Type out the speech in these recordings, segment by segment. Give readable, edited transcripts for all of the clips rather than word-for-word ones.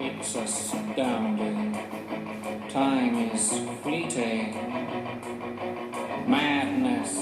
It's astounding. Time is fleeting. Madness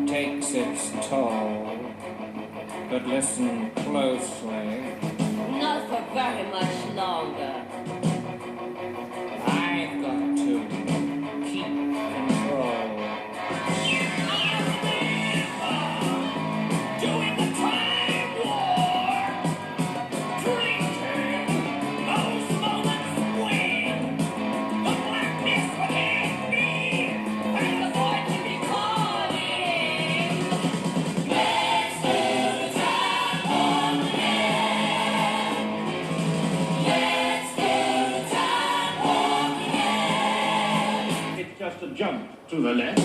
takes its toll. But listen closely. Not for very much longer. I've got to keep control. Doing the time war, drinking those moments when the blackness within me and the void can be calling. Let's do the time war again. Let's do the time war again. It's just a jump to the left.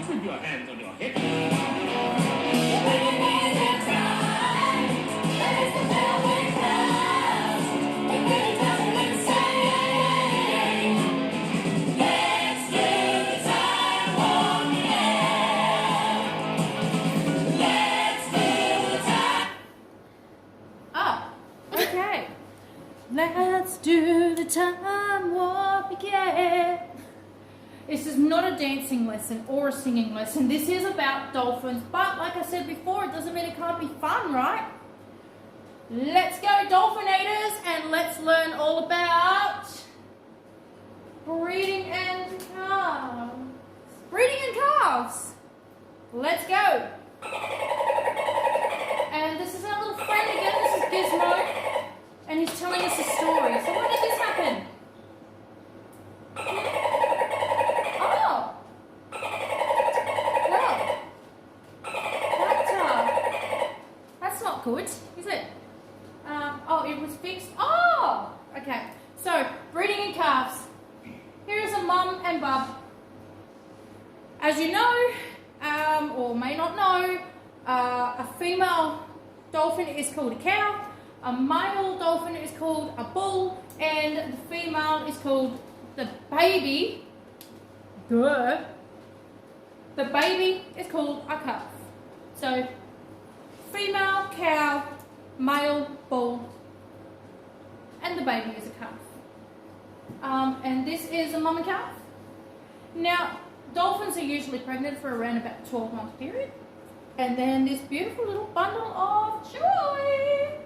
With your hands on your hips. Oh, okay. Let's do the time warp again. This is not a dancing lesson or a singing lesson. This is about dolphins, but like I said before, it doesn't mean it can't be fun, right? Let's go, dolphinators, and let's learn all about breeding and calves. Breeding and calves. Let's go. And this is our little friend again. This is Gizmo, and he's telling us a story. So when did this happen? Oh, well, that's not good, is it? Oh, it was fixed. Oh, okay. So breeding in calves. Here is a mum and bub. As you know, or may not know, a female dolphin is called a cow, a male dolphin is called a bull, and the female is called the baby. The baby is called a calf. So, female, cow, male, bull, and the baby is a calf. And this is a mum and calf. Now, dolphins are usually pregnant for around about a 12-month period. And then this beautiful little bundle of joy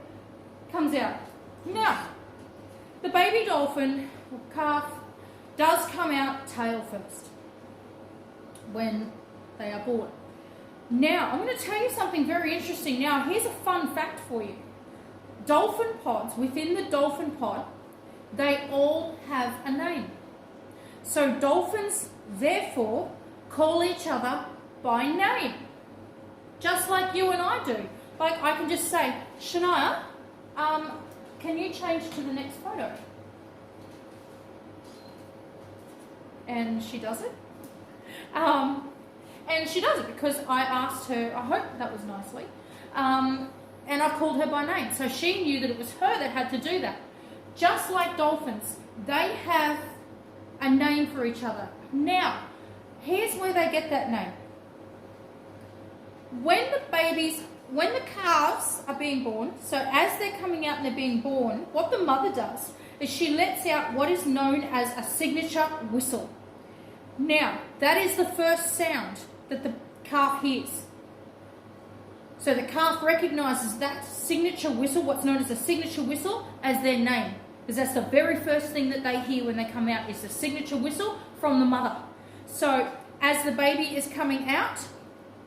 comes out. Now, the baby dolphin or calf does come out tail first when they are born. Now, I'm going to tell you something very interesting. Now, here's a fun fact for you. Dolphin pods, within the dolphin pod, they all have a name. So dolphins, therefore, call each other by name. Just like you and I do. Like I can just say, Shania, can you change to the next photo? And she does it. And she does it because I asked her, I hope that was nicely, and I called her by name. So she knew that it was her that had to do that. Just like dolphins, they have a name for each other. Now, here's where they get that name. When the calves are being born, so as they're coming out and they're being born, what the mother does is she lets out what is known as a signature whistle. Now, that is the first sound that the calf hears. So the calf recognises that signature whistle, what's known as a signature whistle, as their name. Because that's the very first thing that they hear when they come out is the signature whistle from the mother. So as the baby is coming out,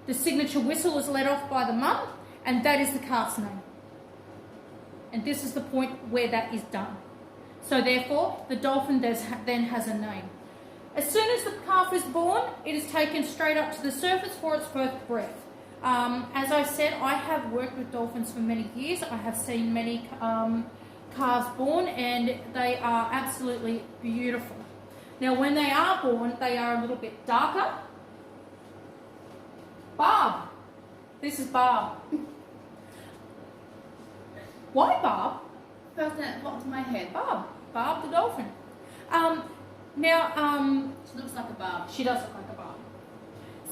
the signature whistle is let off by the mum, and that is the calf's name. And this is the point where that is done. So therefore, the dolphin then has a name. As soon as the calf is born, it is taken straight up to the surface for its first breath. As I said, I have worked with dolphins for many years. I have seen many calves born, and they are absolutely beautiful. Now, when they are born, they are a little bit darker. Barb. This is Barb. Why Barb? First thing that popped in my head. Barb the dolphin. She looks like a barb. She does look like a barb.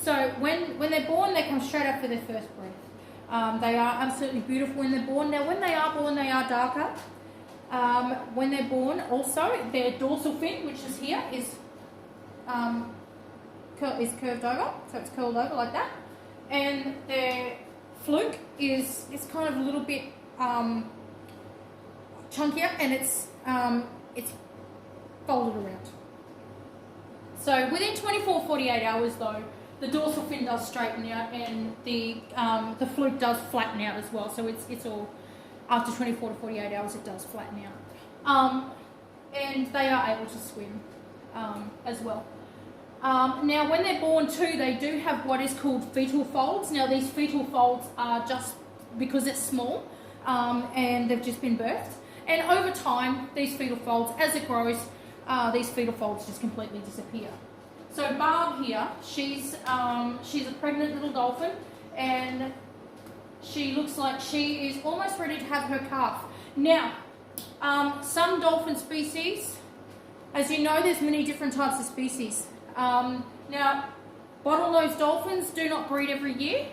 So when they're born, they come straight up for their first breath. They are absolutely beautiful when they're born. Now, when they are born, they are darker. When they're born, also, their dorsal fin, which is here, is curved over, so it's curled over like that. And their fluke is kind of a little bit chunkier, and it's folded around. So within 24-48 hours, though, the dorsal fin does straighten out, and the fluke does flatten out as well. So it's all after 24 to 48 hours, it does flatten out, and they are able to swim as well. Now, when they're born too, they do have what is called fetal folds. Now, these fetal folds are just because it's small, and they've just been birthed. And over time, these fetal folds, as it grows, these fetal folds just completely disappear. So Barb here, she's a pregnant little dolphin, and she looks like she is almost ready to have her calf. Now, some dolphin species, as you know, there's many different types of species. Now, bottlenose dolphins do not breed every year.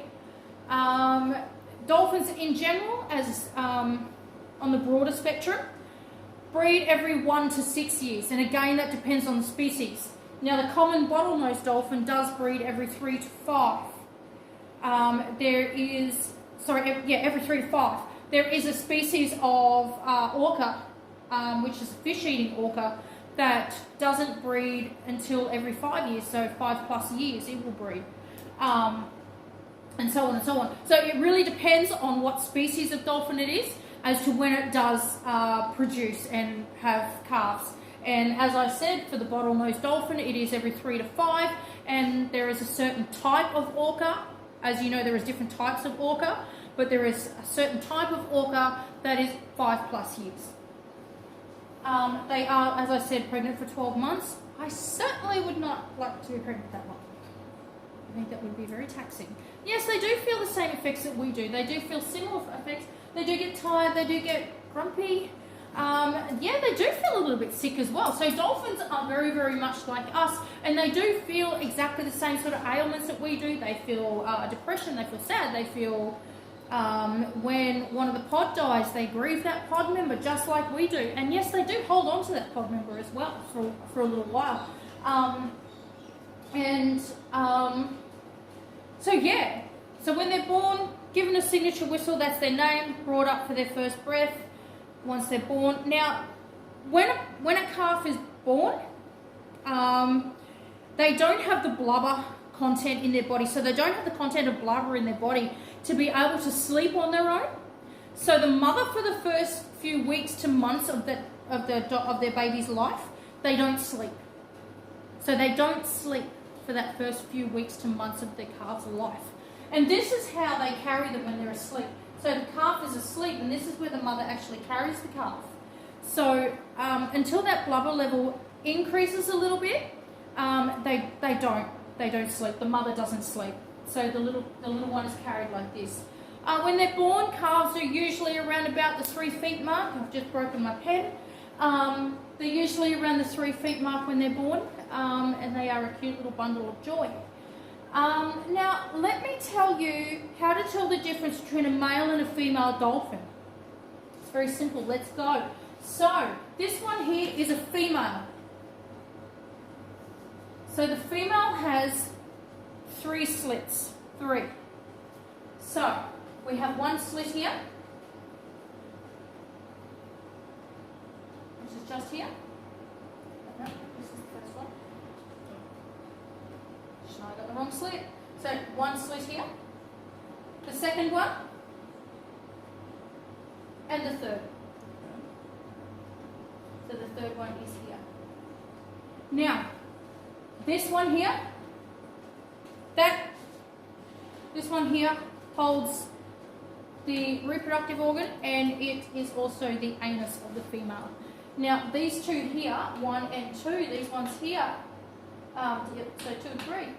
Dolphins in general, as on the broader spectrum, breed every 1 to 6 years, and again that depends on the species. Now, the common bottlenose dolphin does breed every 3 to 5. Every 3 to 5. There is a species of orca, which is a fish-eating orca, that doesn't breed until every 5 years, so 5+ years it will breed, and so on and so on. So it really depends on what species of dolphin it is as to when it does produce and have calves. And as I said, for the bottlenose dolphin, it is every 3 to 5, and there is a certain type of orca. As you know, there is different types of orca, but there is a certain type of orca that is 5+ years. They are, as I said, pregnant for 12 months. I certainly would not like to be pregnant that long. I think that would be very taxing. Yes, they do feel the same effects that we do. They do feel similar effects. They do get tired. They do get grumpy. They do feel a little bit sick as well. So dolphins are very, very much like us, and they do feel exactly the same sort of ailments that we do. They feel depression. They feel sad. They feel when one of the pod dies, they grieve that pod member just like we do. And yes, they do hold on to that pod member as well for a little while. So when they're born, given a signature whistle, that's their name, brought up for their first breath once they're born. Now, when a calf is born, they don't have the blubber content in their body, so they don't have the content of blubber in their body to be able to sleep on their own. So the mother, for the first few weeks to months of their baby's life, they don't sleep. So they don't sleep for that first few weeks to months of their calf's life. And this is how they carry them when they're asleep. So the calf is asleep, and this is where the mother actually carries the calf. So until that blubber level increases a little bit, they don't sleep. The mother doesn't sleep. So the little one is carried like this. When they're born, calves are usually around about the 3 feet mark. I've just broken my pen. They're usually around the 3 feet mark when they're born, and they are a cute little bundle of joy. Now, let me tell you how to tell the difference between a male and a female dolphin. It's very simple. Let's go. So, this one here is a female. So, the female has 3 slits. 3. So, we have 1 slit here, which is just here. No, this is the first one. I got the wrong slit. So 1 slit here, the second one, and the third. So the third one is here. Now, this one here, this one here holds the reproductive organ, and it is also the anus of the female. Now, these 2 here, 1 and 2, these ones here, so 2 and 3,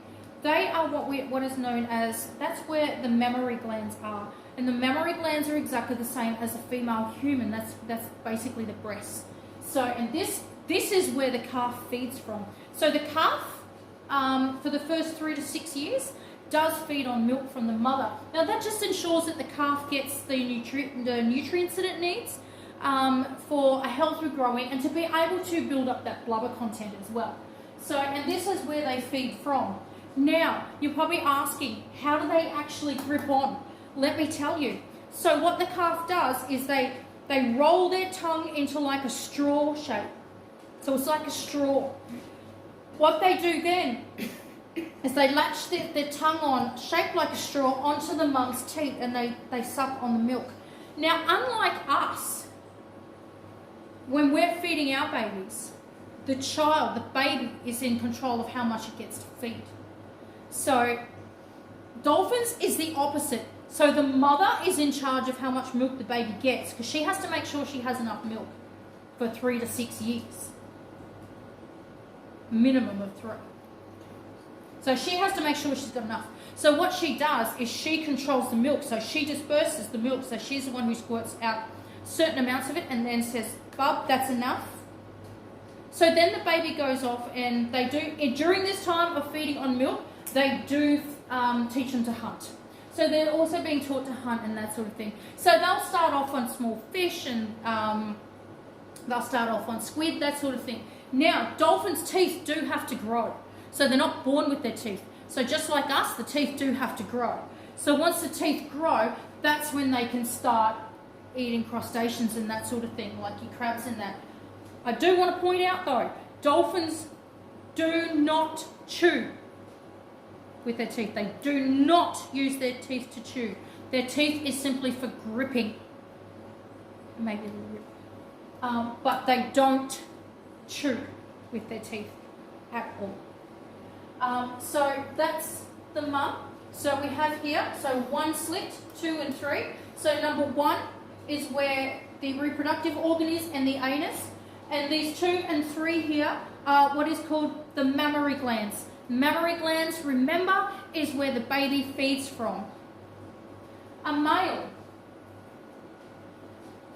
they are what is known as, that's where the mammary glands are. And the mammary glands are exactly the same as a female human. That's basically the breast. So, and this is where the calf feeds from. So the calf, for the first 3 to 6 years, does feed on milk from the mother. Now that just ensures that the calf gets the nutrients that it needs for a healthy growing and to be able to build up that blubber content as well. So, and this is where they feed from. Now, you're probably asking, how do they actually grip on? Let me tell you. So what the calf does is they roll their tongue into like a straw shape. So it's like a straw. What they do then is they latch their tongue on, shaped like a straw, onto the mum's teat, and they suck on the milk. Now, unlike us, when we're feeding our babies, the child, the baby, is in control of how much it gets to feed. So dolphins is the opposite. So the mother is in charge of how much milk the baby gets, because she has to make sure she has enough milk for 3 to 6 years. Minimum of 3. So she has to make sure she's got enough. So what she does is she controls the milk. So she disperses the milk. So she's the one who squirts out certain amounts of it and then says, "Bub, that's enough." So then the baby goes off, and they do, during this time of feeding on milk, they do teach them to hunt. So they're also being taught to hunt and that sort of thing. So they'll start off on small fish, and they'll start off on squid, that sort of thing. Now, dolphins' teeth do have to grow. So they're not born with their teeth. So just like us, the teeth do have to grow. So once the teeth grow, that's when they can start eating crustaceans and that sort of thing, like your crabs and that. I do want to point out though, dolphins do not chew with their teeth. They do not use their teeth to chew. Their teeth is simply for gripping. Maybe a little grip. But they don't chew with their teeth at all. So that's the mum. So we have here, so 1 slit, 2 and 3. So number 1 is where the reproductive organ is and the anus. And these 2 and 3 here are what is called the mammary glands. Mammary glands, remember, is where the baby feeds from. A male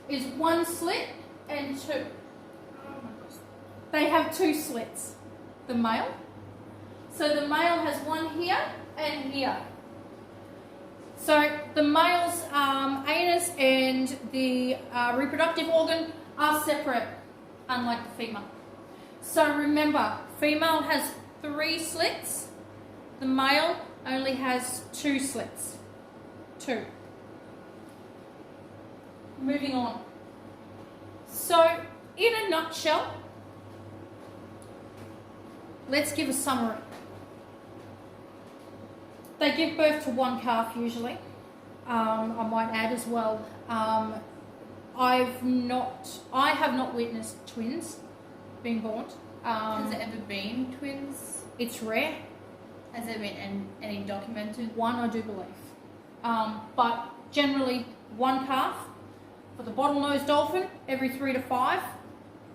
is 1 slit and 2. They have 2 slits, the male. So the male has 1 here and here. So the male's anus and the reproductive organ are separate, unlike the female. So remember, female has 3 slits. The male only has 2 slits. 2. Moving on. So, in a nutshell, let's give a summary. They give birth to 1 calf usually. I might add as well. I have not witnessed twins being born. Has there ever been twins? It's rare. Has there been any documented? 1, I do believe. But generally 1 calf for the bottlenose dolphin every 3 to 5.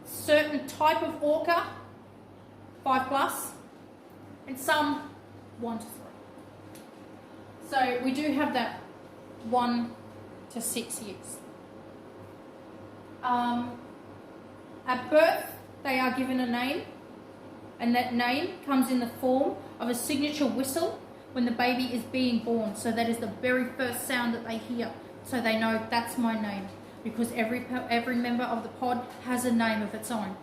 Certain type of orca, 5+, and some 1 to 3. So we do have that 1 to 6 years. At birth, they are given a name, and that name comes in the form of a signature whistle when the baby is being born. So that is the very first sound that they hear. So they know that's my name, because every member of the pod has a name of its own.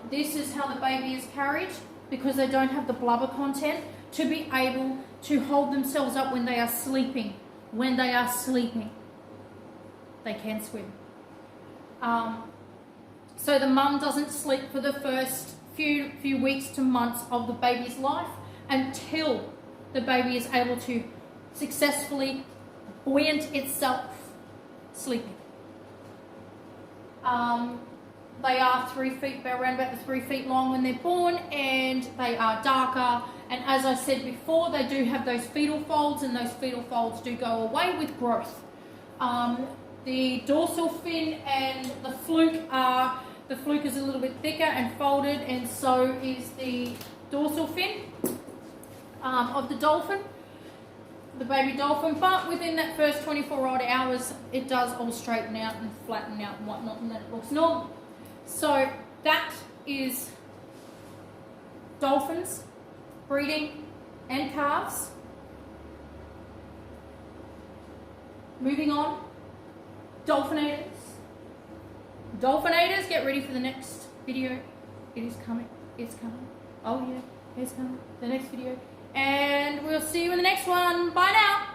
This is how the baby is carried, because they don't have the blubber content to be able to hold themselves up when they are sleeping. When they are sleeping, they can swim. So the mum doesn't sleep for the first few weeks to months of the baby's life until the baby is able to successfully buoyant itself sleeping. They are 3 feet, around about the 3 feet long when they're born, and they are darker. And as I said before, they do have those fetal folds, and those fetal folds do go away with growth. The dorsal fin and the fluke is a little bit thicker and folded, and so is the dorsal fin of the dolphin, the baby dolphin. But within that first 24 odd hours, it does all straighten out and flatten out and whatnot, and then it looks normal. So that is dolphins, breeding and calves. moving on. Dolphinators. Dolphinators, get ready for the next video. It is coming. It's coming. Oh yeah, it's coming. The next video. And we'll see you in the next one. Bye now.